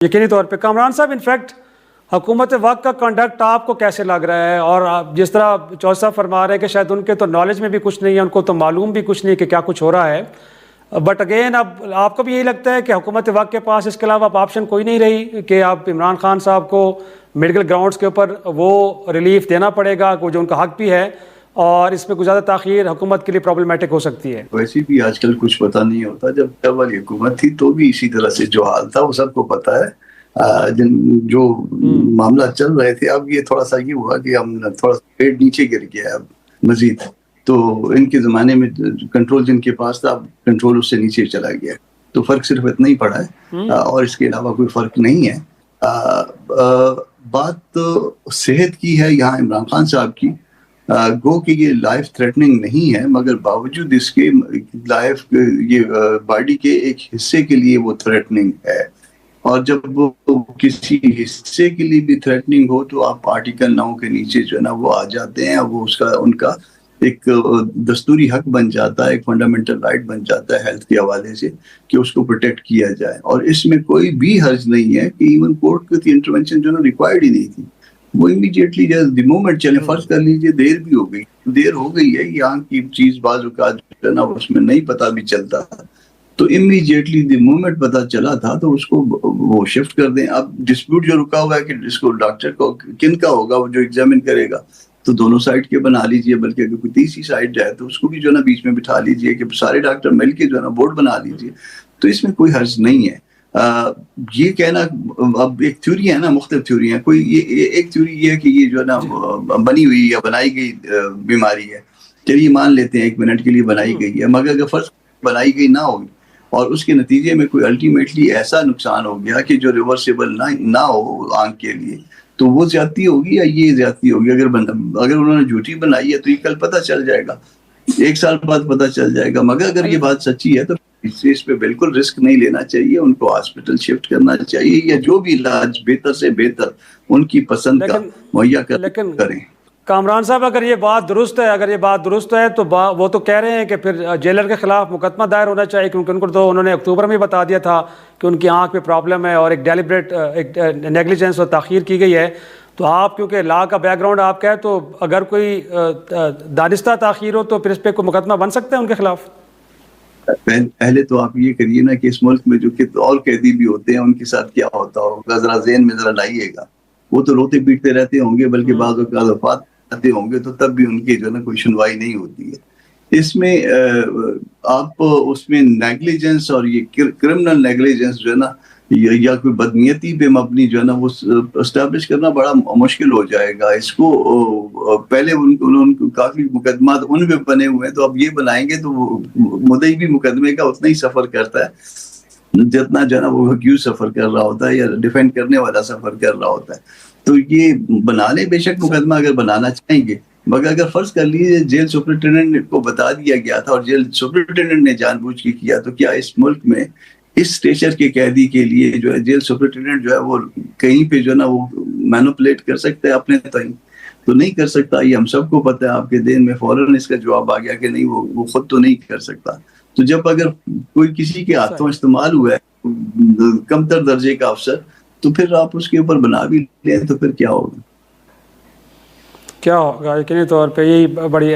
یقینی طور پہ کامران صاحب انفیکٹ حکومت وقت کا کنڈکٹ آپ کو کیسے لگ رہا ہے؟ اور جس طرح چودھری صاحب فرما رہے ہیں کہ شاید ان کے تو نالج میں بھی کچھ نہیں ہے، ان کو تو معلوم بھی کچھ نہیں کہ کیا کچھ ہو رہا ہے، بٹ اگین اب آپ کو بھی یہی لگتا ہے کہ حکومت وقت کے پاس اس کے علاوہ اب آپشن کوئی نہیں رہی کہ آپ عمران خان صاحب کو میڈیکل گراؤنڈز کے اوپر وہ ریلیف دینا پڑے گا جو ان کا حق بھی ہے، اور اس میں کچھ زیادہ تاخیر حکومت کے لیے پرابلمٹک ہو سکتی ہے؟ ویسے بھی آج کل کچھ پتہ نہیں ہوتا، جب والی حکومت تھی تو بھی اسی طرح سے جو حال تھا وہ سب کو پتہ ہے، جو معاملہ چل رہے تھے۔ اب یہ تھوڑا سا یہ ہوا کہ ہم تھوڑا سا پیڑ نیچے گر گیا اب مزید، تو ان کے زمانے میں کنٹرول جن کے پاس تھا اب کنٹرول اس سے نیچے چلا گیا، تو فرق صرف اتنا ہی پڑا ہے اور اس کے علاوہ کوئی فرق نہیں ہے۔ بات صحت کی ہے یہاں عمران خان صاحب کی، گو کہ یہ لائف تھریٹننگ نہیں ہے، مگر باوجود اس کے لائف یہ باڈی کے ایک حصے کے لیے وہ تھریٹننگ ہے، اور جب وہ کسی حصے کے لیے بھی تھریٹننگ ہو تو آپ آرٹیکل 9 کے نیچے جو ہے نا وہ آ جاتے ہیں، وہ اس کا ان کا ایک دستوری حق بن جاتا ہے، ایک فنڈامنٹل رائٹ بن جاتا ہے ہیلتھ کے حوالے سے کہ اس کو پروٹیکٹ کیا جائے، اور اس میں کوئی بھی حرج نہیں ہے کہ ایون کورٹ کی انٹروینشن جو ہے نا ریکوائرڈ ہی نہیں تھی، وہ امیڈیٹلی دی مومنٹ چلے فرض کر لیجیے دیر بھی ہو گئی ہے، یہاں کی چیز بعض اوقات جو ہے نا اس میں نہیں پتہ بھی چلتا، تو امیڈیٹلی دی مومنٹ پتہ چلا تھا تو اس کو وہ شفٹ کر دیں۔ اب ڈسپیوٹ جو رکا ہوا ہے کہ اس کو ڈاکٹر کو کن کا ہوگا، وہ جو ایگزامن کرے گا تو دونوں سائڈ کے بنا لیجئے، بلکہ اگر کوئی تیسری سائڈ جائے تو اس کو بھی جو ہے نا بیچ میں بٹھا لیجئے کہ سارے ڈاکٹر مل کے جو ہے نا بورڈ بنا لیجئے، تو اس میں کوئی حرج نہیں ہے۔ یہ کہنا اب ایک تھیوری ہے نا، مختلف تھیوری ہیں، کوئی ایک تھیوری یہ ہے کہ یہ جو ہے نا بنی ہوئی یا بنائی گئی بیماری ہے، چلیے مان لیتے ہیں ایک منٹ کے لیے بنائی گئی ہے، مگر اگر فرض بنائی گئی نہ ہوگی اور اس کے نتیجے میں کوئی الٹیمیٹلی ایسا نقصان ہو گیا کہ جو ریورسیبل نہ ہو آنکھ کے لیے، تو وہ زیادتی ہوگی یا یہ زیادتی ہوگی؟ اگر انہوں نے جھوٹی بنائی ہے تو یہ کل پتہ چل جائے گا، 1 سال بعد پتہ چل جائے گا، مگر اگر یہ بات سچی ہے تو اس پہ بالکل رسک نہیں لینا چاہیے، ان کو ہاسپٹل شفٹ کرنا چاہیے یا جو بھی علاج بہتر سے بہتر ان کی پسند کا مہیا کریں۔ کامران صاحب اگر یہ بات درست ہے تو وہ تو کہہ رہے ہیں کہ پھر جیلر کے خلاف مقدمہ دائر ہونا چاہیے، کیونکہ ان کو تو انہوں نے اکتوبر میں بتا دیا تھا کہ ان کی آنکھ پہ پرابلم ہے اور ایک ڈیلیبریٹ نیگلیجنس اور تاخیر کی گئی ہے، تو آپ کیونکہ لا کا بیک گراؤنڈ آپ کا ہے تو اگر کوئی دانستہ تاخیر ہو تو پھر اس پہ کوئی مقدمہ بن سکتا ہے ان کے خلاف؟ پہلے تو آپ یہ کریے نا کہ اس ملک میں جو اور قیدی بھی ہوتے ہیں ان کے ساتھ کیا ہوتا ہوگا، ذرا ذہن میں ذرا لائیے گا، وہ تو روتے پیٹتے رہتے ہوں گے، بلکہ بعض اوقات وفات آتے ہوں گے تو تب بھی ان کی جو ہے نا کوئی سنوائی نہیں ہوتی ہے۔ اس میں آپ اس میں نیگلیجنس اور یہ کرمنل نیگلیجنس جو ہے نا یا کوئی بدنیتی پہ مبنی جو ہے نا وہ اسٹیبلش کرنا بڑا مشکل ہو جائے گا۔ اس کو پہلے انہوں نے کافی مقدمات ان پہ بنے ہوئے ہیں، تو اب یہ بنائیں گے تو مدعی بھی مقدمے کا اتنا ہی سفر کرتا ہے جتنا جو ہے نا وہ اکیوز سفر کر رہا ہوتا ہے یا ڈیفینڈ کرنے والا سفر کر رہا ہوتا ہے، تو یہ بنا لیں بے شک مقدمہ اگر بنانا چاہیں گے، مگر اگر فرض کر لیجیے جیل سپرنٹینڈنٹ کو بتا دیا گیا تھا اور جیل سپرنٹینڈنٹ نے جان بوجھ کے کیا، تو کیا اس ملک میں اس اسٹیچر کے قیدی کے لیے جو ہے جیل سپرنٹینڈنٹ جو ہے وہ کہیں پہ جو ہے نا وہ مینوپولیٹ کر سکتا ہے اپنے تئیں؟ تو نہیں کر سکتا، یہ ہم سب کو پتہ ہے، آپ کے ذہن میں فوراً اس کا جواب آ گیا کہ نہیں، وہ خود تو نہیں کر سکتا۔ تو جب اگر کوئی کسی کے ہاتھوں استعمال ہوا ہے کم تر درجے کا افسر، تو پھر آپ اس کے اوپر بنا بھی لیں تو پھر کیا ہوگا؟ یقینی طور پہ یہی بڑی